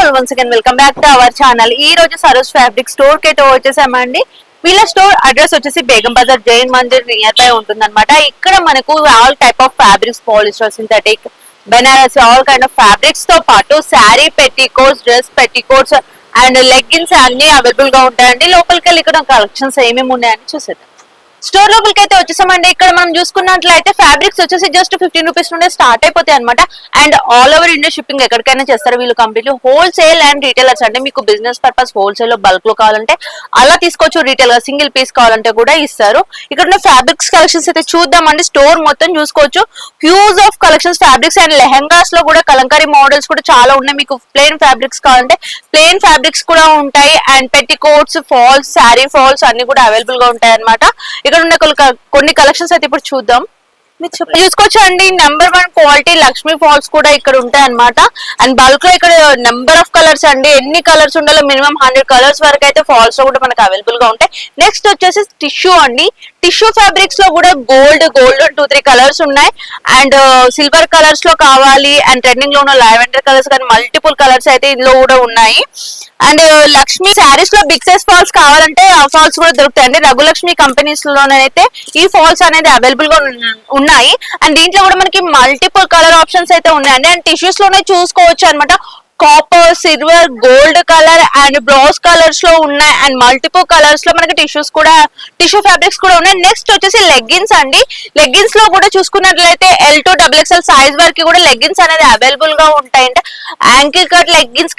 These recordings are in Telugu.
All once again welcome back to our channel. ఈ రోజు సరోజ్ ఫ్యాబ్రిక్ స్టోర్ కి అయితే వచ్చేసామండి. వీళ్ళ స్టోర్ అడ్రస్ వచ్చేసి బేగం బజార్ జైన్ మందిర్ నియర్ బై ఉంటుంది అనమాట. ఇక్కడ మనకు all type of fabrics, polyester, synthetic, Banaras, all kind of fabrics తో పాటు sari petticoats, dress petticoats and leggings అన్ని అవైలబుల్ గా ఉంటాయండి. లోపలికి వెళ్ళి ఇక్కడ కలెక్షన్స్ ఏమేమి ఉన్నాయని చూసేద్దాం. స్టోర్ లోపలికి అయితే వచ్చేసామండి. ఇక్కడ మనం చూసుకున్నట్లయితే ఫ్యాబ్రిక్స్ వచ్చేసి జస్ట్ 15 రూపీస్ నుండి స్టార్ట్ అయిపోతాయి అనమాట. And all over India shipping ఎక్కడికైనా చేస్తారు వీళ్ళు. Completely wholesale and retailers. అంటే మీకు బిజినెస్ పర్పస్ హోల్సేల్ లో బల్క్ లో కావాలంటే అలా తీసుకోవచ్చు, రీటైల్ గా సింగిల్ పీస్ కావాలంటే కూడా ఇస్తారు. ఇక్కడ ఉన్న ఫ్యాబ్రిక్స్ కలెక్షన్స్ అయితే చూద్దామండి. స్టోర్ మొత్తం చూసుకోవచ్చు. Huge of collections fabrics and lehengas లో కూడా కలంకారీ మోడల్స్ కూడా చాలా ఉన్నాయి. మీకు ప్లెయిన్ ఫ్యాబ్రిక్స్ కావాలంటే ప్లెయిన్ ఫ్యాబ్రిక్స్ కూడా ఉంటాయి. And petticoats, falls, sari falls అన్ని కూడా అవైలబుల్ గా ఉంటాయి అనమాట. ఇక్కడ ఉన్న కొన్ని కలెక్షన్స్ అయితే ఇప్పుడు చూద్దాం. చూసుకోవచ్చు అండి. నెంబర్ 1 క్వాలిటీ లక్ష్మీ ఫాల్స్ కూడా ఇక్కడ ఉంటాయి అనమాట. అండ్ బల్క్ లో ఇక్కడ నెంబర్ ఆఫ్ కలర్స్ అండి. ఎన్ని కలర్స్ ఉండాలో మినిమం 100 కలర్స్ వరకు అయితే ఫాల్స్ లో కూడా మనకు అవైలబుల్ గా ఉంటాయి. నెక్స్ట్ వచ్చేసి టిష్యూ అండి. టిష్యూ ఫ్యాబ్రిక్స్ లో కూడా గోల్డ్ 2-3 కలర్స్ ఉన్నాయి. అండ్ సిల్వర్ కలర్స్ లో కావాలి అండ్ ట్రెండింగ్ లో ఉన్న లావెండర్ కలర్స్ కానీ మల్టిపుల్ కలర్స్ అయితే ఇందులో కూడా ఉన్నాయి. అండ్ లక్ష్మీ శారీస్ లో బిగ్ సైజ్ ఫాల్స్ కావాలంటే ఆ ఫాల్స్ కూడా దొరుకుతాయండి. రఘులక్ష్మి కంపెనీస్ లోనైతే ఈ ఫాల్స్ అనేది అవైలబుల్ గా ఉన్నాయి. అండ్ దీంట్లో కూడా మనకి మల్టిపుల్ కలర్ ఆప్షన్స్ అయితే ఉన్నాయండి. అండ్ టిష్యూస్ లోనే చూసుకోవచ్చు అనమాట. Copper, silver, gold colour and browse colours లో ఉన్నాయి. అండ్ మల్టిపుల్ కలర్స్ లో మనకి టిష్యూ ఫ్యాబ్రిక్స్ కూడా ఉన్నాయి. నెక్స్ట్ వచ్చేసి లెగ్గిన్స్ అండి. లెగ్గిన్స్ లో కూడా చూసుకున్నట్లయితే L to XXL సైజ్ వరకు కూడా లెగ్గిన్స్ అనేది అవైలబుల్ గా ఉంటాయి. అంటే యాంకిల్ కట్ లెగ్గిన్స్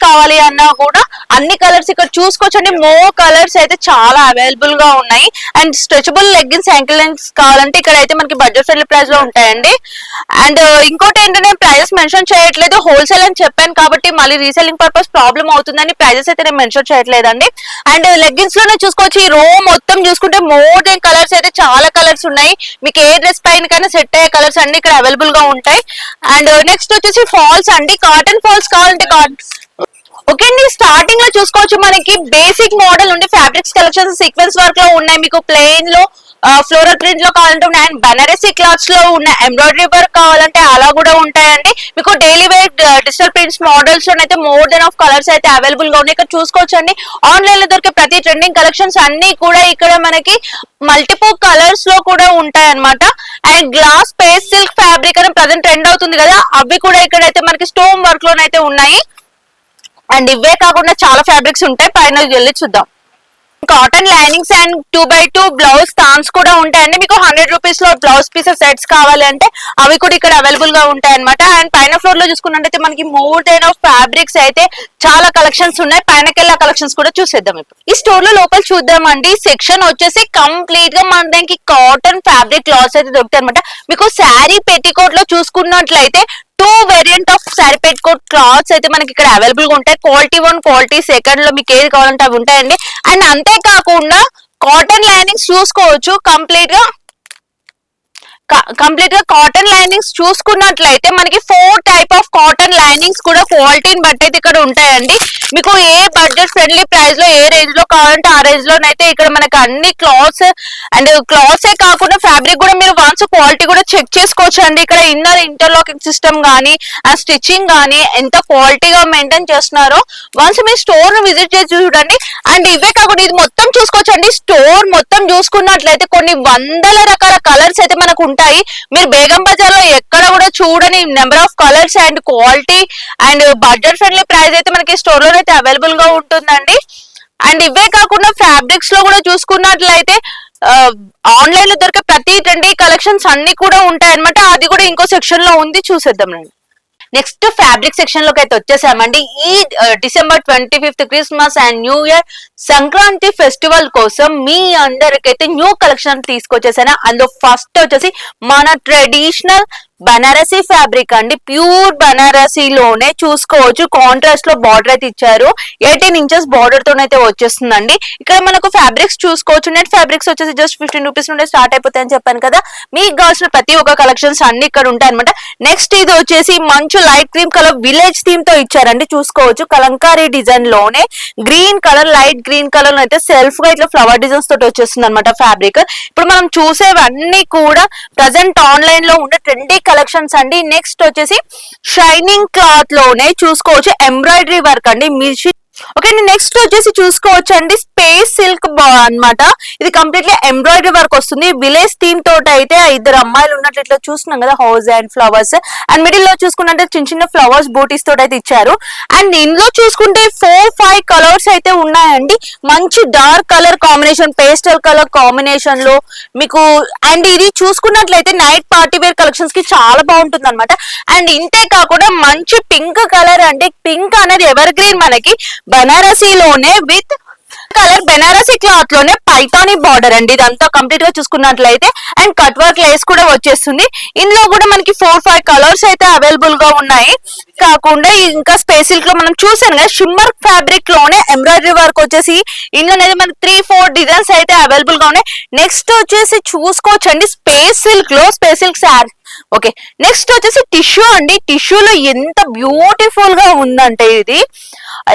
కావాలి అన్నా కూడా అన్ని కలర్స్ ఇక్కడ చూసుకోవచ్చండి. మోర్ కలర్స్ అయితే చాలా అవైలబుల్ గా ఉన్నాయి. And stretchable leggings, ankle leggings కావాలంటే ఇక్కడ అయితే మనకి బడ్జెట్ ఫ్రెండ్లీ ప్రైస్ లో ఉంటాయండి. అండ్ ఇంకోటి ఏంటంటే ప్రైజెస్ మెన్షన్ చేయట్లేదు, హోల్సేల్ అని చెప్పాను కాబట్టి మళ్ళీ రీసెల్లింగ్ పర్పస్ ప్రాబ్లం అవుతుందని ప్రైజెస్ అయితే నేను మెన్షన్ చేయట్లేదండి. అండ్ లెగ్గిన్స్ లోనే చూసుకోవచ్చు. ఈ రో మొత్తం చూసుకుంటే మోర్ దెన్ కలర్స్ అయితే చాలా కలర్స్ ఉన్నాయి. మీకు ఏ డ్రెస్ పైన కైనా సెట్ అయ్యే కలర్స్ అన్ని ఇక్కడ అవైలబుల్ గా ఉంటాయి. అండ్ నెక్స్ట్ వచ్చేసి ఫాల్స్ అండి. కాటన్ ఫాల్స్ కావాలంటే ఓకే అండి. స్టార్టింగ్ లో చూసుకోవచ్చు మనకి బేసిక్ మోడల్ ఉండి ఫ్యాబ్రిక్స్ కలెక్షన్స్ సీక్వెన్స్ వర్క్ లో ఉన్నాయి. మీకు ప్లెయిన్ లో ఫ్లోరల్ ప్రింట్ లో కావాలంటే ఉన్నాయి. అండ్ బనారసీ క్లాత్స్ లో ఉన్నాయి. ఎంబ్రాయిడరీ వర్క్ కావాలంటే అలా కూడా ఉంటాయండి. మీకు daily wear digital prints models లోనైతే మోర్ దెన్ ఆఫ్ కలర్స్ అయితే అవైలబుల్ గా ఉన్నాయి. ఇక్కడ చూసుకోవచ్చు అండి. ఆన్లైన్ లో దొరికే ప్రతి ట్రెండింగ్ కలెక్షన్స్ అన్ని కూడా ఇక్కడ మనకి మల్టిపుల్ కలర్స్ లో కూడా ఉంటాయి అనమాట. అండ్ గ్లాస్ పేస్ సిల్క్ ఫ్యాబ్రిక్ అని ప్రజెంట్ ట్రెండ్ అవుతుంది కదా, అవి కూడా ఇక్కడైతే మనకి స్టోన్ వర్క్ లోనైతే ఉన్నాయి. అండ్ ఇవే కాకుండా చాలా ఫ్యాబ్రిక్స్ ఉంటాయి. పైన వెళ్ళి చూద్దాం. Cotton linings and 2x2 blouse థాన్స్ కూడా ఉంటాయండి. మీకు 100 రూపీస్ లో బ్లౌజ్ పీసెస్ సెట్స్ కావాలి అంటే అవి కూడా ఇక్కడ అవైలబుల్ గా ఉంటాయి అనమాట. అండ్ పైన ఫ్లోర్ లో చూసుకున్నట్టయితే మనకి మోర్ దెన్ ఆఫ్ ఫ్యాబ్రిక్స్ అయితే చాలా కలెక్షన్స్ ఉన్నాయి. పైనకెళ్ళి కలెక్షన్స్ కూడా చూసేద్దాం. ఇప్పుడు ఈ స్టోర్ లో లోపల చూద్దామండి. సెక్షన్ వచ్చేసి కంప్లీట్ గా మనకి కాటన్ ఫ్యాబ్రిక్ క్లాత్స్ అయితే దొరుకుతాయి అనమాట. మీకు శారీ పెట్టికోట్ లో చూసుకున్నట్లయితే 2 variant of sari petticoat clothes అయితే మనకి ఇక్కడ అవైలబుల్ గా ఉంటాయి. క్వాలిటీ 1, క్వాలిటీ 2 లో మీకు ఏది కావాలంటే అవి ఉంటాయండి. అండ్ అంతేకాకుండా కాటన్ లైనింగ్స్ చూసుకోవచ్చు. కంప్లీట్ గా కాటన్ లైనింగ్స్ చూసుకున్నట్లయితే మనకి 4 టైప్ ఆఫ్ కాటన్ లైనింగ్స్ కూడా క్వాలిటీని బట్టి అయితే ఇక్కడ ఉంటాయండి. మీకు ఏ బడ్జెట్ ఫ్రెండ్లీ ప్రైస్ లో ఏ రేంజ్ లో కావాలంటే ఆ రేంజ్ లోనైతే ఇక్కడ మనకి అన్ని క్లాత్స్ అండ్ క్లాత్సే కాకుండా ఫ్యాబ్రిక్ కూడా మీరు వన్స్ క్వాలిటీ కూడా చెక్ చేసుకోవచ్చు అండి. ఇక్కడ ఇన్నర్ ఇంటర్లాకింగ్ సిస్టమ్ గానీ ఆ స్టిచ్చింగ్ గానీ ఎంత క్వాలిటీగా మెయింటైన్ చేస్తున్నారో వన్స్ మీ స్టోర్ ను విజిట్ చేసి చూడండి. అండ్ ఇవే కాకుండా ఇది మొత్తం చూసుకోవచ్చు అండి. స్టోర్ మొత్తం చూసుకున్నట్లయితే కొన్ని వందల రకాల కలర్స్ అయితే మనకు ఉంటాయి. మీరు బేగం బజార్ లో ఎక్కడ కూడా చూడని number of colours and quality and budget friendly price అయితే మనకి స్టోర్ లో అయితే అవైలబుల్ గా ఉంటుందండి. అండ్ ఇవే కాకుండా ఫ్యాబ్రిక్స్ లో కూడా చూసుకున్నట్లయితే ఆన్లైన్ లో దొరికే ప్రతి ట్రెండీ కలెక్షన్స్ అన్ని కూడా ఉంటాయి అనమాట. అది కూడా ఇంకో సెక్షన్ లో ఉంది, చూసేద్దాం రండి. నెక్స్ట్ ఫ్యాబ్రిక్ సెక్షన్ లోకి అయితే వచ్చేసామండి. ఈ December 25th Christmas and new year Sankranti festival కోసం మీ అందరికైతే న్యూ కలెక్షన్ తీసుకొచ్చేసాను. అందులో ఫస్ట్ వచ్చేసి మన ట్రెడిషనల్ బనారసీ ఫ్యాబ్రిక్ అండి. ప్యూర్ బనారసీలోనే చూసుకోవచ్చు. కాంట్రాస్ట్ లో బార్డర్ అయితే ఇచ్చారు. 18 ఇంచెస్ బార్డర్ తోనైతే వచ్చేస్తుందండి. ఇక్కడ మనకు ఫ్యాబ్రిక్స్ చూసుకోవచ్చు. నెట్ ఫ్యాబ్రిక్స్ వచ్చేసి జస్ట్ 15 రూపీస్ నుండి స్టార్ట్ అయిపోతాయని చెప్పాను కదా. మీకు కావాల్సిన ప్రతి ఒక్క కలెక్షన్స్ అన్ని ఇక్కడ ఉంటాయి అనమాట. నెక్స్ట్ ఇది వచ్చేసి మంచు light cream colour village theme తో ఇచ్చారండి. చూసుకోవచ్చు కలంకారీ డిజైన్ లోనే green colour, light green colour అయితే సెల్ఫ్ గా ఇట్లా ఫ్లవర్ డిజైన్స్ తోటి వచ్చేస్తుంది అనమాట ఫ్యాబ్రిక్. ఇప్పుడు మనం చూసేవన్నీ కూడా ప్రజెంట్ ఆన్లైన్ లో ఉండే ట్రెండీ కలెక్షన్స్ అండి. నెక్స్ట్ వచ్చేసి షైనింగ్ క్లాత్ లోనే చూసుకోవచ్చు ఎంబ్రాయిడరీ వర్క్ అండి. మిషన్ ఓకే అండి. నెక్స్ట్ వచ్చేసి చూసుకోవచ్చు అండి స్పేస్ సిల్క్ అన్నమాట. ఇది కంప్లీట్లీ ఎంబ్రాయిడరీ వర్క్ వస్తుంది. విలేజ్ థీమ్ తోటి అయితే ఇద్దరు అమ్మాయిలు ఉన్నట్లు ఇట్లా చూస్తున్నాం కదా, house and flowers and middle లో చూసుకుంటే చిన్న చిన్న ఫ్లవర్స్ బూటీస్ తోటి అయితే ఇచ్చారు. అండ్ ఇందులో చూసుకుంటే 4-5 కలర్స్ అయితే ఉన్నాయండి. మంచి dark colour combination, pastel colour combination లో మీకు. అండ్ ఇది చూసుకున్నట్లయితే నైట్ పార్టీ వేర్ కలెక్షన్స్ కి చాలా బాగుంటుంది అనమాట. అండ్ ఇంతే కాకుండా మంచి పింక్ కలర్ అండి. పింక్ అనేది ఎవర్ గ్రీన్ మనకి బనారసీలోనే విత్ కలర్ బెనారసీ క్లాత్ లోనే పైతానీ బార్డర్ అండి. ఇదంతా కంప్లీట్ గా చూసుకున్నట్లయితే అండ్ కట్ వర్క్ లేస్ కూడా వచ్చేస్తుంది. ఇందులో కూడా మనకి 4-5 కలర్స్ అయితే అవైలబుల్ గా ఉన్నాయి. కాకుండా ఇంకా స్పేస్ సిల్క్ లో మనం చూసాను కదా, షిమ్మర్ ఫ్యాబ్రిక్ లోనే ఎంబ్రాయిడరీ వర్క్ వచ్చేసి ఇందులో అనేది మనకి 3-4 డిజైన్స్ అయితే అవైలబుల్ గా ఉన్నాయి. నెక్స్ట్ వచ్చేసి చూసుకోవచ్చండి స్పేస్ సిల్క్ లో space silk sari. Okay, next వచ్చేసి టిష్యూ అండి. టిష్యూలో ఎంత బ్యూటిఫుల్ గా ఉందంటే ఇది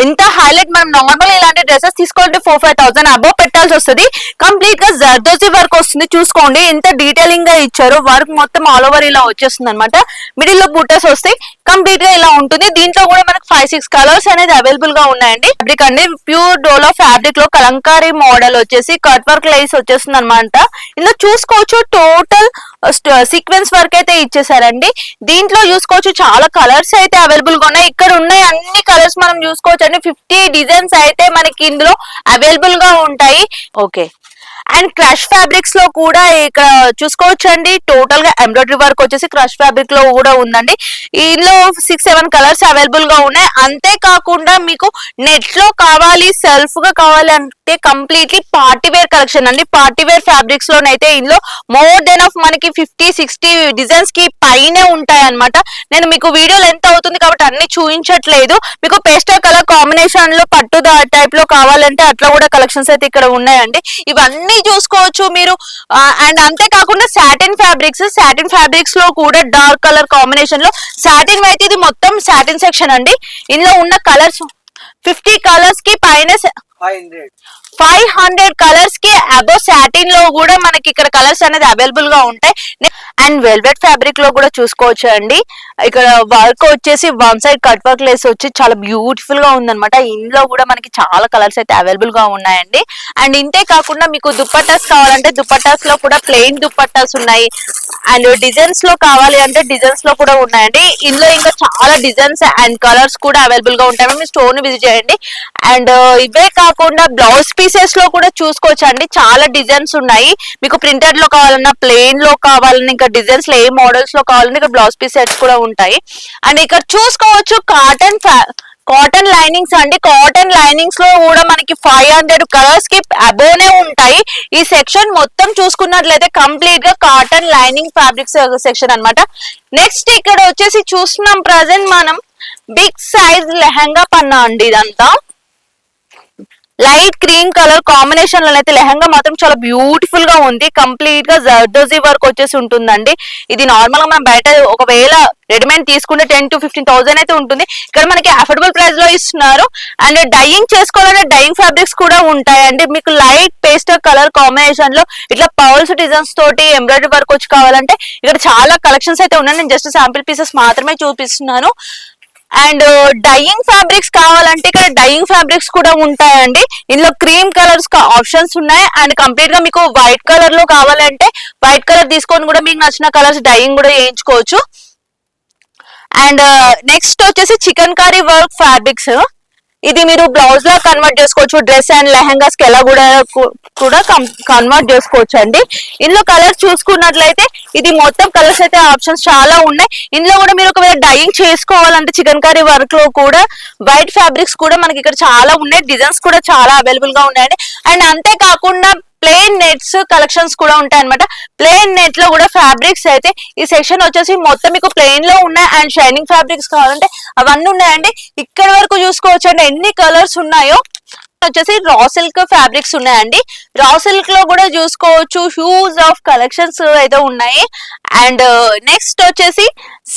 ఎంత హైలైట్. మనం నార్మల్ ఇలాంటి డ్రెస్సెస్ తీసుకోవాలంటే 4-5,000 అబౌవ్ పెట్టాల్సి వస్తుంది. కంప్లీట్ గా జర్దోజీ వర్క్ వస్తుంది. చూసుకోండి ఎంత డీటెయిలింగ్ గా ఇచ్చారు. వర్క్ మొత్తం ఆల్ ఓవర్ ఇలా వచ్చేస్తుంది అనమాట. మిడిల్ లో బుట్టస్ వస్తాయి. కంప్లీట్ గా ఇలా ఉంటుంది. దీంట్లో కూడా మనకు 5-6 కలర్స్ అనేది అవైలబుల్ గా ఉన్నాయండి. ఫ్యాబ్రిక్ అండి ప్యూర్ డోలో ఫ్యాబ్రిక్ లో కలంకారీ మోడల్ వచ్చేసి కట్ వర్క్ లైస్ వచ్చేస్తుంది అనమాట. ఇందులో చూసుకోవచ్చు టోటల్ సీక్వెన్స్ వర్క్ అయితే ఇచ్చేసారండి. దీంట్లో చూసుకోవచ్చు చాలా కలర్స్ అయితే అవైలబుల్ గా ఉన్నాయి. ఇక్కడ ఉన్నాయి అన్ని కలర్స్ మనం చూసుకోవచ్చు అండి. 50 డిజైన్స్ అయితే మనకి ఇందులో అవైలబుల్ గా ఉంటాయి. ఓకే, అండ్ క్రష్ ఫ్యాబ్రిక్స్ లో కూడా ఇక్కడ చూసుకోవచ్చు అండి. టోటల్ గా ఎంబ్రాయిడరీ వర్క్ వచ్చేసి క్రష్ ఫ్యాబ్రిక్ లో కూడా ఉందండి. ఇందులో 6-7 కలర్స్ అవైలబుల్ గా ఉన్నాయి. అంతేకాకుండా మీకు నెట్ లో కావాలి, సెల్ఫ్ గా కావాలి అంటే కంప్లీట్లీ పార్టీ వేర్ కలెక్షన్ అండి. పార్టీ వేర్ ఫ్యాబ్రిక్స్ లోనైతే ఇందులో మోర్ దెన్ ఆఫ్ మనకి 50-60 డిజైన్స్ కి పైనే ఉంటాయి అనమాట. నేను మీకు వీడియోలు ఎంత అవుతుంది కాబట్టి అన్ని చూపించట్లేదు. మీకు పేస్టల్ కలర్ కాంబినేషన్ లో పట్టు టైప్ లో కావాలంటే అట్లా కూడా కలెక్షన్స్ అయితే ఇక్కడ ఉన్నాయండి. ఇవన్నీ చూసుకోవచ్చు మీరు. అండ్ అంతేకాకుండా సాటిన్ ఫ్యాబ్రిక్స్ లో కూడా డార్క్ కలర్ కాంబినేషన్ లో సాటిన్ అయితే ఇది మొత్తం సాటిన్ సెక్షన్ అండి. ఇందులో ఉన్న కలర్స్ 50 కలర్స్ కి పైన 500 కలర్స్ కి అబౌవ్ సాటిన్ లో కూడా మనకి ఇక్కడ కలర్స్ అనేది అవైలబుల్ గా ఉంటాయి. అండ్ వెల్వెట్ ఫ్యాబ్రిక్ లో కూడా చూసుకోవచ్చు అండి. ఇక్కడ వర్క్ వచ్చేసి one side cut work lace వచ్చి చాలా బ్యూటిఫుల్ గా ఉందన్నమాట. ఇందులో కూడా మనకి చాలా కలర్స్ అయితే అవైలబుల్ గా ఉన్నాయండి. అండ్ ఇంతే కాకుండా మీకు దుపట్టాస్ కావాలంటే దుపట్టాస్ లో కూడా ప్లెయిన్ దుపట్టాస్ ఉన్నాయి. అండ్ డిజైన్స్ లో కావాలి అంటే డిజైన్స్ లో కూడా ఉన్నాయండి. ఇందులో ఇంకా చాలా డిజైన్స్ అండ్ కలర్స్ కూడా అవైలబుల్ గా ఉంటాయి. మీరు స్టోర్ ని విజిట్ చేయండి. అండ్ ఇవే కాకుండా బ్లౌజ్ పీసెస్ లో కూడా చూసుకోవచ్చు అండి. చాలా డిజైన్స్ ఉన్నాయి. మీకు ప్రింటెడ్ లో కావాలన్నా, ప్లెయిన్ లో కావాలన్నా, ఇంకా డిజైన్స్ లో ఏ మోడల్స్ లో కావాలన్నా ఇక్కడ బ్లౌజ్ పీస్ సెట్స్ కూడా ఉంటాయి. అండ్ ఇక్కడ చూసుకోవచ్చు కాటన్ లైనింగ్స్ అండి. కాటన్ లైనింగ్స్ లో కూడా మనకి 500 కలర్స్ కి అబోనే ఉంటాయి. ఈ సెక్షన్ మొత్తం చూసుకున్నట్లయితే కంప్లీట్ గా కాటన్ లైనింగ్ ఫ్యాబ్రిక్స్ సెక్షన్ అన్నమాట. నెక్స్ట్ ఇక్కడ వచ్చేసి చూస్తున్నాం ప్రజెంట్ మనం బిగ్ సైజ్ లెహంగా పన్నా అండి. ఇదంతా లైట్ క్రీమ్ కలర్ కాంబినేషన్ లో అయితే లెహంగా మాత్రం చాలా బ్యూటిఫుల్ గా ఉంది. కంప్లీట్ గా జర్దోజీ వర్క్ వచ్చేసి ఉంటుందండి. ఇది నార్మల్ గా మనం బయట ఒకవేళ రెడీమేడ్ తీసుకుంటే 10,000-15,000 అయితే ఉంటుంది. ఇక్కడ మనకి అఫోర్డబుల్ ప్రైస్ లో ఇస్తున్నారు. అండ్ డైయింగ్ చేసుకోవాలంటే డైయింగ్ ఫ్యాబ్రిక్స్ కూడా ఉంటాయండి. మీకు లైట్ పేస్టల్ కలర్ కాంబినేషన్ లో ఇట్లా పర్ల్స్ డిజైన్స్ తోటి ఎంబ్రాయిడరీ వర్క్ వచ్చి కావాలంటే ఇక్కడ చాలా కలెక్షన్స్ అయితే ఉన్నాయి. నేను జస్ట్ శాంపిల్ పీసెస్ మాత్రమే చూపిస్తున్నాను. అండ్ డైయింగ్ ఫ్యాబ్రిక్స్ కావాలంటే ఇక్కడ డైయింగ్ ఫ్యాబ్రిక్స్ కూడా ఉంటాయండి. ఇందులో క్రీమ్ కలర్స్ ఆప్షన్స్ ఉన్నాయి. అండ్ కంప్లీట్ గా మీకు వైట్ కలర్ లో కావాలంటే వైట్ కలర్ తీసుకొని కూడా మీకు నచ్చిన కలర్స్ డైయింగ్ కూడా చేయించుకోవచ్చు. అండ్ నెక్స్ట్ వచ్చేసి చికెన్ కర్రీ వర్క్ ఫ్యాబ్రిక్స్. ఇది మీరు బ్లౌజ్ లా కన్వర్ట్ చేసుకోవచ్చు. డ్రెస్ అండ్ లెహంగాస్ కి ఎలా కూడా కన్వర్ట్ చేసుకోవచ్చు అండి. ఇందులో కలర్స్ చూసుకున్నట్లయితే ఇది మొత్తం కలర్స్ అయితే ఆప్షన్స్ చాలా ఉన్నాయి. ఇందులో కూడా మీరు ఒకవేళ డైయింగ్ చేసుకోవాలంటే చికెన్ కర్రీ వర్క్ లో కూడా వైట్ ఫ్యాబ్రిక్స్ కూడా మనకి ఇక్కడ చాలా ఉన్నాయి. డిజైన్స్ కూడా చాలా అవైలబుల్ గా ఉన్నాయండి. అండ్ అంతేకాకుండా ప్లెయిన్ నెట్స్ కలెక్షన్స్ కూడా ఉంటాయి అనమాట. ప్లెయిన్ నెట్ లో కూడా ఫ్యాబ్రిక్స్ అయితే ఈ సెక్షన్ వచ్చేసి మొత్తం మీకు ప్లెయిన్ లో ఉన్నాయి. అండ్ షైనింగ్ ఫ్యాబ్రిక్స్ కావాలంటే అవన్నీ ఉన్నాయండి. ఇక్కడ వరకు చూసుకోవచ్చు అండి ఎన్ని కలర్స్ ఉన్నాయో. వచ్చేసి రా సిల్క్ ఫ్యాబ్రిక్స్ ఉన్నాయండి. రా సిల్క్ లో కూడా చూసుకోవచ్చు హ్యూజ్ ఆఫ్ కలెక్షన్స్ అయితే ఉన్నాయి. అండ్ నెక్స్ట్ వచ్చేసి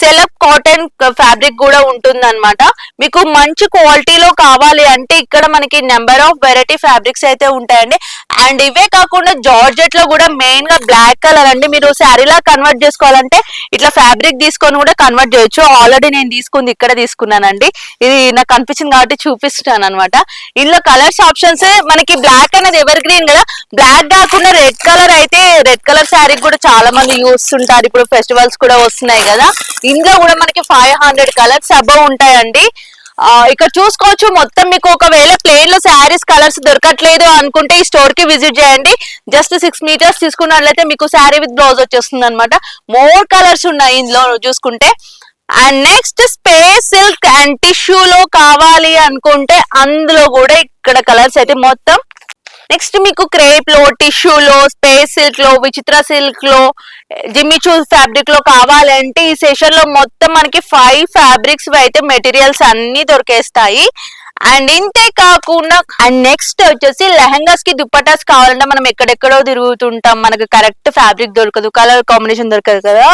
సెలబ్ కాటన్ ఫ్యాబ్రిక్ కూడా ఉంటుంది అనమాట. మీకు మంచి క్వాలిటీలో కావాలి అంటే ఇక్కడ మనకి నెంబర్ ఆఫ్ వెరైటీ ఫ్యాబ్రిక్స్ అయితే ఉంటాయండి. అండ్ ఇవే కాకుండా జార్జెట్ లో కూడా మెయిన్ గా బ్లాక్ కలర్ అండి. మీరు శారీలా కన్వర్ట్ చేసుకోవాలంటే ఇట్లా ఫ్యాబ్రిక్ తీసుకొని కూడా కన్వర్ట్ చేయొచ్చు. ఆల్రెడీ నేను తీసుకుంది ఇక్కడ తీసుకున్నానండి. ఇది నాకు కనిపించింది కాబట్టి చూపిస్తున్నాను అనమాట. ఇందులో కలర్స్ ఆప్షన్స్ మనకి బ్లాక్ అనేది ఎవర్ గ్రీన్ కదా, బ్లాక్ కాకుండా రెడ్ కలర్ అయితే రెడ్ కలర్ శారీ కూడా చాలా మంది చూస్తుంటారు. ఇప్పుడు ఫెస్టివల్స్ కూడా వస్తున్నాయి కదా, ఇందులో కూడా మనకి 500 కలర్స్ అబౌవ్ ఉంటాయండి. ఇక్కడ చూసుకోవచ్చు. మొత్తం మీకు ఒకవేళ ప్లేన్ లో శారీస్ కలర్స్ దొరకట్లేదు అనుకుంటే ఈ స్టోర్ కి విజిట్ చేయండి. జస్ట్ 6 మీటర్స్ తీసుకున్నట్లయితే మీకు శారీ విత్ బ్లౌజ్ వచ్చేస్తుంది అనమాట. మోర్ కలర్స్ ఉన్నాయి ఇందులో చూసుకుంటే. And next space silk and tissue లో కావాలి అనుకుంటే అందులో కూడా ఇక్కడ కలర్స్ అయితే మొత్తం. నెక్స్ట్ మీకు క్రేప్ లో, టిష్యూ లో, స్పేస్ సిల్క్ లో, విచిత్ర సిల్క్ లో, జిమ్మిచూ ఫ్యాబ్రిక్ లో కావాలంటే ఈ సెషన్ లో మొత్తం మనకి 5 ఫ్యాబ్రిక్స్ అయితే మెటీరియల్స్ అన్ని దొరికేస్తాయి. అండ్ ఇంతే కాకుండా అండ్ నెక్స్ట్ వచ్చేసి లెహంగాస్ కి దుప్పటాస్ కావాలంటే మనం ఎక్కడెక్కడో తిరుగుతుంటాం, మనకు కరెక్ట్ ఫ్యాబ్రిక్ దొరకదు, కలర్ కాంబినేషన్ దొరకదు కదా.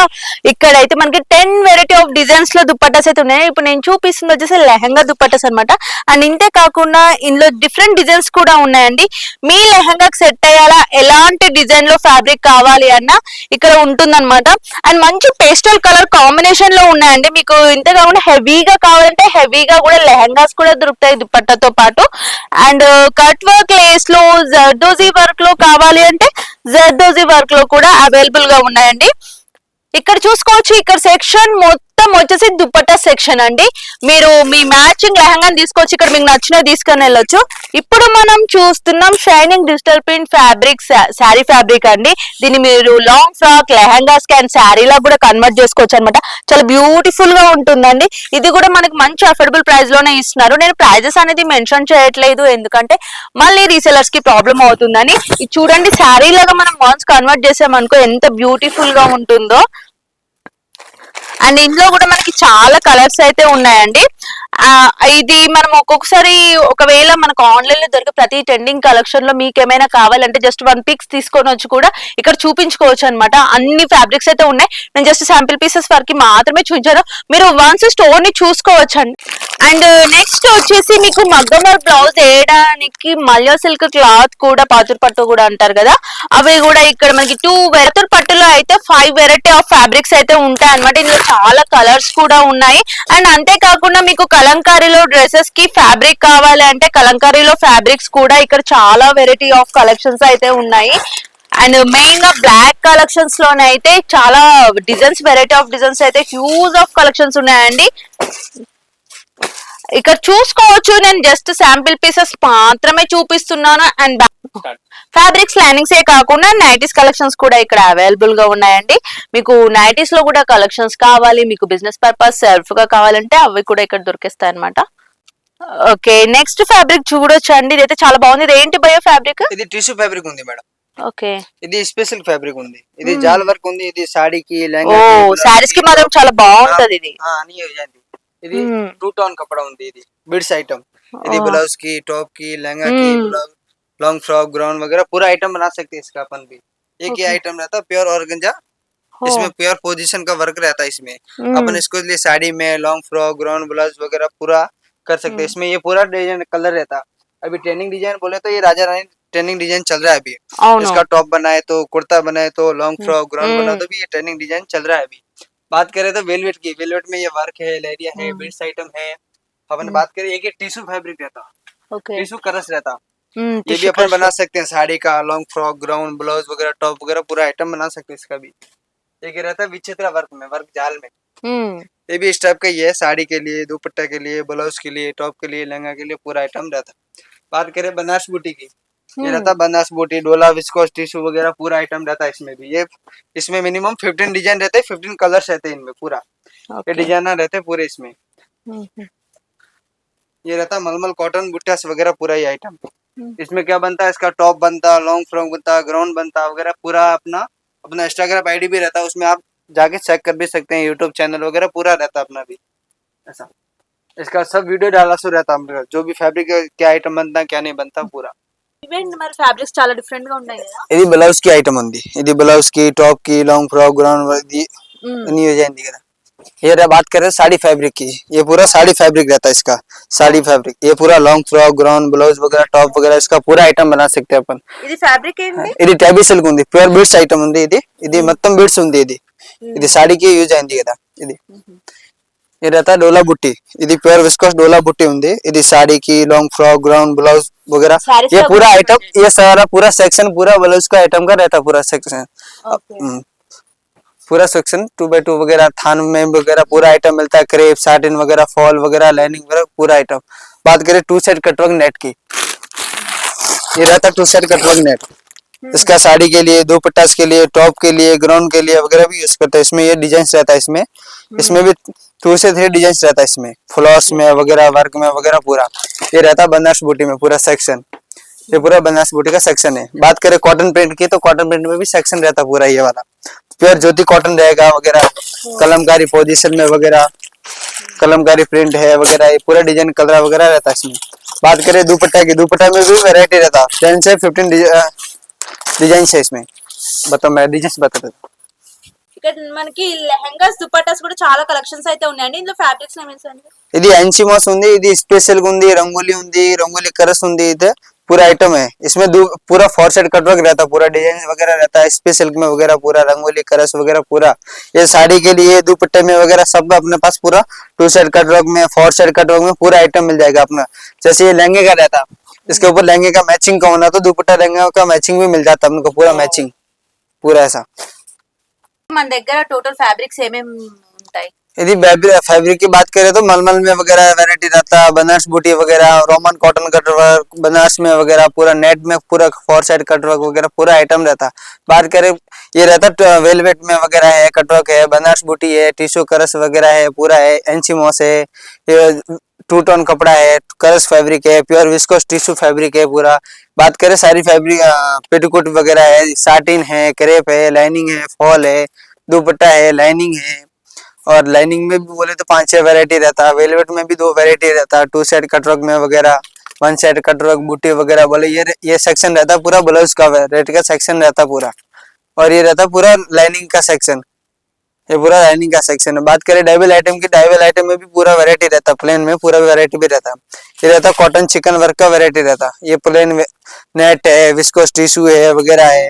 ఇక్కడైతే మనకి 10 వెరైటీ ఆఫ్ డిజైన్స్ లో దుప్పటాస్ అయితే ఉన్నాయి. ఇప్పుడు నేను చూపిస్తుంది వచ్చేసి లెహంగా దుప్పటాస్ అనమాట. అండ్ ఇంతే కాకుండా ఇందులో డిఫరెంట్ డిజైన్స్ కూడా ఉన్నాయండి. మీ లెహంగాకి సెట్ అయ్యేలా ఎలాంటి డిజైన్ లో ఫ్యాబ్రిక్ కావాలి అన్న ఇక్కడ ఉంటుందన్నమాట. అండ్ మంచి పేస్టల్ కలర్ కాంబినేషన్ లో ఉన్నాయండి. మీకు ఇంతే కాకుండా హెవీగా కావాలంటే హెవీగా కూడా లెహంగాస్ కూడా దొరుకుతాయి దుపట్టాతో పాటు. అండ్ కట్ వర్క్ లేస్ లో, జర్దోజీ వర్క్ లో కావాలి అంటే జర్దోజీ వర్క్ లో కూడా అవైలబుల్ గా ఉన్నాయండి. ఇక్కడ చూసుకోవచ్చు. ఇక్కడ సెక్షన్ మొత్తం వచ్చేసి దుపట్టా సెక్షన్ అండి. మీరు మీ మ్యాచింగ్ లెహంగాని తీసుకోవచ్చు, ఇక్కడ మీకు నచ్చినవి తీసుకొని వెళ్ళొచ్చు. ఇప్పుడు మనం చూస్తున్నాం shining digital print fabric, sari fabric అండి. దీన్ని మీరు లాంగ్ ఫ్రాక్, లెహంగాస్ అండ్ శారీలా కూడా కన్వర్ట్ చేసుకోవచ్చు అనమాట. చాలా బ్యూటిఫుల్ గా ఉంటుందండి. ఇది కూడా మనకి మంచి అఫోర్డబుల్ ప్రైస్ లోనే ఇస్తున్నారు. నేను ప్రైజెస్ అనేది మెన్షన్ చేయట్లేదు ఎందుకంటే మళ్ళీ రీసెలర్స్ కి ప్రాబ్లం అవుతుందని. ఇది చూడండి, శారీ లాగా మనం వన్స్ కన్వర్ట్ చేసామనుకో ఎంత బ్యూటిఫుల్ గా ఉంటుందో. అండ్ ఇందులో కూడా మనకి చాలా కలర్స్ అయితే ఉన్నాయండి. ఇది మనం ఒక్కొక్కసారి ఒకవేళ మనకు ఆన్లైన్ లో దొరికే ప్రతి ట్రెండింగ్ కలెక్షన్ లో మీకు ఏమైనా కావాలంటే జస్ట్ 1 పిక్స్ తీసుకొని వచ్చి కూడా ఇక్కడ చూపించుకోవచ్చు అనమాట. అన్ని ఫ్యాబ్రిక్స్ అయితే ఉన్నాయి. నేను జస్ట్ శాంపిల్ పీసెస్ వరకు మాత్రమే చూపించాను. మీరు వన్స్ స్టోర్ ని చూసుకోవచ్చు అండి. అండ్ నెక్స్ట్ వచ్చేసి మీకు మగ్గం వర్క్ బ్లౌజ్ వేయడానికి మల్యో సిల్క్ క్లాత్ కూడా, పాతూర్ పట్టు కూడా అంటారు కదా, అవి కూడా ఇక్కడ మనకి 2 పాతూర్ పట్టులో అయితే 5 వెరైటీ ఆఫ్ ఫ్యాబ్రిక్స్ అయితే ఉంటాయి అనమాట. ఇందులో చాలా కలర్స్ కూడా ఉన్నాయి. అండ్ అంతేకాకుండా మీకు కలంకారీలో డ్రెస్సెస్ కి ఫ్యాబ్రిక్ కావాలి అంటే కలంకారీలో ఫ్యాబ్రిక్స్ కూడా ఇక్కడ చాలా వెరైటీ ఆఫ్ కలెక్షన్స్ అయితే ఉన్నాయి. అండ్ మెయిన్ గా బ్లాక్ కలెక్షన్స్ లోనే అయితే చాలా డిజైన్స్, వెరైటీ ఆఫ్ డిజైన్స్ అయితే హ్యూజ్ ఆఫ్ కలెక్షన్స్ ఉన్నాయండి. ఇక్కడ చూసుకోవచ్చు. నేను జస్ట్ శాంపిల్ పీసెస్ మాత్రమే చూపిస్తున్నాను. అండ్ ఫ్యాబ్రిక్స్ లైనింగ్స్ ఏ కాకుండా నైటీస్ కలెక్షన్స్ కూడా ఇక్కడ అవైలబుల్ గా ఉన్నాయండి. మీకు నైటీస్ లో కూడా కలెక్షన్స్ కావాలి, మీకు బిజినెస్ పర్పస్ సెల్ఫ్ గా కావాలంటే అవి కూడా ఇక్కడ దొరికిస్తాయి అనమాట. ఓకే, నెక్స్ట్ ఫ్యాబ్రిక్ చూడొచ్చు అండి. ఇది అయితే చాలా బాగుంది. ఇది ఏంటి బయో ఫ్యాబ్రిక్? ఇది టిష్యూ ఫ్యాబ్రిక్ ఉంది మేడం. ఓకే, ఇది స్పెషల్ ఫ్యాబ్రిక్ ఉంది. ఇది జాల్ వర్క్ ఉంది. ఇది సాడీకి, ఓ సారీస్ కి మాత్రం చాలా బాగుంటది ఇది. ఇది 2 టోన్ కपड़ा ఉంది. ఇది బిడ్స్ ఐటమ్. ఇది ब्लाउज की, टॉप की, लहंगा की, लॉन्ग फ्रॉक, ग्राउन वगैरह पूरा आइटम बना सकते हैं इसका अपन भी. एक ही आइटम रहता है प्योर ऑर्गेंजा. इसमें प्योर पोजीशन का वर्क रहता है. इसमें अपन इसको लिए साड़ी में लॉन्ग फ्रॉक, ग्राउन, ब्लाउज वगैरह पूरा कर सकते हैं. इसमें ये पूरा डिजाइन कलर रहता. अभी ट्रेंडिंग डिजाइन बोले तो ये राजा रानी ट्रेंडिंग डिजाइन चल रहा है अभी. इसका टॉप बनाए तो, कुर्ता बनाए तो, लॉन्ग फ्रॉक, ग्राउन बनाए तो भी ये ट्रेंडिंग डिजाइन चल रहा है अभी. बात करें तो वेलवेट की, वेलवेट में ये वर्क है, लेरिया है, बिट्स आइटम है. अपन बात करें एक टिश्यू फैब्रिक रहता, टिश्यू करस रहता. ये भी अपन बना सकते हैं. साड़ी का, लॉन्ग फ्रॉक, ग्राउन, ब्लाउज वगैरह, टॉप वगैरह पूरा आइटम बना सकते हैं. इसका भी एक रहता है विचित्र वर्क में, वर्क जाल में. ये भी इस टाइप का ही है. साड़ी के लिए, दुपट्टा के लिए, ब्लाउज के लिए, टॉप के लिए, लहंगा के लिए पूरा आइटम रहता. बात करें बनारस बूटी की, ये रहता बनारस बूटी, डोला, विस्कोस, टिश्यू वगैरह पूरा आइटम रहता है. इसमें भी ये, इसमें मिनिमम 15 डिजाइन रहते हैं, 15 कलर्स रहते हैं इनमें पूरा. ये डिजाइनर रहते हैं पूरे इसमें. ये रहता मलमल कॉटन बुट्टास वगैरह पूरा ये आइटम. इसमें क्या बनता है, इसका टॉप बनता, लॉन्ग फ्रॉक बनता, ग्राउंड बनता वगैरह पूरा. अपना इंस्टाग्राम आईडी भी रहता है, उसमें आप जाके चेक कर भी सकते हैं. यूट्यूब चैनल वगैरह पूरा रहता अपना भी ऐसा. इसका सब वीडियो डाला सो रहता है, जो भी फैब्रिक क्या आइटम बनता क्या नहीं बनता पूरा. మరి ఫ్యాబ్రిక్స్ చాలా డిఫరెంట్ గా ఉన్నాయి కదా. ఇది బ్లౌజ్ కి ఐటమ్ ఉంది. ఇది బ్లౌజ్ కి, టాప్ కి, లాంగ్ ఫ్రాక్, గ్రౌండ్ ఇది అన్ని డిజైన్ దిగరా. ये रहा, बात करें साड़ी फैब्रिक की, ये पूरा साड़ी फैब्रिक रहता है इसका, साड़ी फैब्रिक। ये पूरा लॉन्ग फ्रॉक, ग्राउंड ब्लाउज वगैरह, टॉप वगैरह, इसका पूरा ఐటమ్ बना सकते हैं अपन। ఇది ఫ్యాబ్రిక్ ఏంటి? ఇది టేబీ సిల్క్ ఉంది, ప్యూర్ బీడ్స్ ఐటమ్ ఉంది ఇది, ఇది మొత్తం బీడ్స్ ఉంది ఇది, ఇది సాడీకి యూజ్ అయింది కదా ఇది। ये रहता है डोला बुट्टी, ఇది प्योर विस्कोस डोला बुट्टी ఉంది, ఇది సాడీకి लॉन्ग फ्रॉक, ग्राउंड ब्लाउज वगैरह, ये पूरा आइटम, ये सारा पूरा सेक्शन पूरा ब्लाउज का आइटम का रहता है पूरा सेक्शन। पूरा सेक्शन 2x2 वगैरह, थान में वगैरह पूरा आइटम मिलता है, क्रेप, साटिन वगैरह, फॉल वगैरह, लाइनिंग वगैरह पूरा आइटम। बात करें टू साइड कटवर्क नेट की, ये रहता है टू साइड कटवर्क नेट, इसका साड़ी के लिए, दो पट्टास के लिए, टॉप के लिए, ग्राउंड के लिए वगैरह भी यूज करते हैं। इसमें ये डिजाइन रहता है, इसमें भी 2 से 3 डिजाइन रहता है, इसमें फ्लॉर्स में वगैरह, वर्क में वगैरह पूरा। ये रहता है बनारस बूटी में पूरा सेक्शन, ये पूरा बनारस बूटी का सेक्शन है। बात करें कॉटन प्रिंट की, तो कॉटन प्रिंट में भी सेक्शन रहता है पूरा, ये वाला प्योर ज्योति कॉटन रहेगा वगैरह, कलमकारी पोजीशन में वगैरह, कलमकारी प्रिंट है वगैरह, ये पूरा डिजाइन कलर वगैरह रहता है इसमें। बात करें दुपट्टा की, दुपट्टा में भी वैरायटी रहता है, 10 से 15 डिजाइन है इसमें। बताओ, मैं डिजाइन बता देता हूँ। ఇక్కడ మనకి లెహంగాస్ దుపట్టాస్ కూడా చాలా కలెక్షన్స్ అయితే ఉన్నాయండి। ఇందులో ఫ్యాబ్రిక్స్ నేమ్స్ అండి? ఇది एनसीमोस ఉంది, ఇది स्पेशल ఉంది, रंगोली ఉంది, रंगोली करस ఉంది, ఇది पूरा आइटम है। इसमें पूरा 4 साइड कटवर्क रहता है, पूरा डिजाइन वगैरह रहता है, स्पेशल में वगैरह पूरा रंगोली करस वगैरह पूरा। ये साड़ी के लिए, दुपट्टे में वगैरह सब अपने पास पूरा 2 साइड कटवर्क में, 4 साइड कटवर्क में पूरा आइटम मिल जाएगा अपना। जैसे ये लहंगे का रहता, इसके ऊपर लहंगे का मैचिंग का होना, तो दुपट्टा लहंगे का मैचिंग भी मिल जाता है अपने को, पूरा मैचिंग पूरा ऐसा। మన దగ్గర టోటల్ ఫ్యాబ్రిక్స్ ఏమేమి ఉంటాయి? यदि फैब्रिक की बात करें तो मलमल में वगैरह वैरायटी रहता है, बनारस बूटी वगैरह, रोमन कॉटन कटवर्क, बनारस में वगैरह पूरा नेट में पूरा 4 साइड कटवर्क वगैरह पूरा आइटम रहता। बात करें ये रहता वेलवेट में वगैरह है, कटवर्क है, बनारस बूटी है, टिश्यू करस वगैरह है पूरा है, एनसीमोस है, ये 2 टोन कपड़ा है, करस फैब्रिक है, प्योर विस्कोस टिश्यू फैब्रिक है पूरा। बात करें सारी फैब्रिक पेटीकोट वगैरह है, साटिन है, क्रेप है, लाइनिंग है, फॉल है, दुपट्टा है, लाइनिंग है, और लाइनिंग में भी बोले तो 5-6 वैरायटी रहता है। वेलवेट में भी 2 वैरायटी रहता है, 2 साइड कटवर्क में वगैरह, 1 साइड कटवर्क बूटी वगैरह बोले। ये सेक्शन रहता है पूरा ब्लाउज का वैरायटी का सेक्शन रहता है पूरा, और ये रहता है पूरा लाइनिंग का सेक्शन, ये पूरा लाइनिंग का सेक्शन है। बात करें डाइवल आइटम की, डाइवल आइटम में भी पूरा वैरायटी रहता है, प्लेन में पूरा वैरायटी भी रहता है। ये रहता है कॉटन चिकन वर्क का वैरायटी रहता है, ये प्लेन नेट है, विस्कोस टिश्यू है वगैरह है,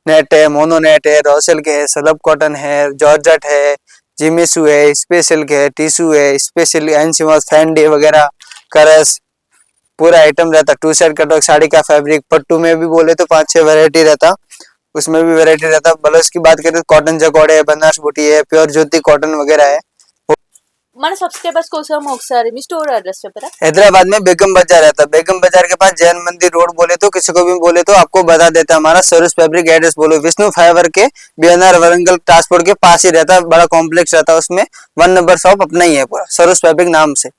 नेट है, मोनो नेट है, रॉसल के है, सलब कॉटन है, जॉर्जेट है, जिमिसू है, स्पेशल के है, टिश्यू है, स्पेशल एनसीमोस, फैंडी वगैरह, करस पूरा आइटम रहता। 2 साइड कटवर्क, साड़ी का फैब्रिक, पट्टू में भी बोले तो 5-6 वैरायटी रहता, उसमें भी वैरायटी रहता। ब्लाउज की बात करें तो कॉटन जकौड़े है, बनारस बूटी है, प्योर ज्योति कॉटन वगैरह है। మన సబ్స్క్రైబర్స్ కోసం ఒకసారి మీ స్టోర్ అడ్రస్ చెప్పరా? हैदराबाद में बेगम बाजार रहता है, बेगम बाजार के पास जैन मंदिर रोड बोले तो, किसी को भी बोले तो आपको बता देता है। हमारा सर्विस फैब्रिक एड्रेस बोलो, विष्णु फाइबर के बीएनआर वरंगल ट्रांसपोर्ट के पास ही रहता है, बड़ा कॉम्प्लेक्स रहता है, उसमें 1 नंबर शॉप अपना ही है पूरा, सर्विस फैब्रिक नाम से।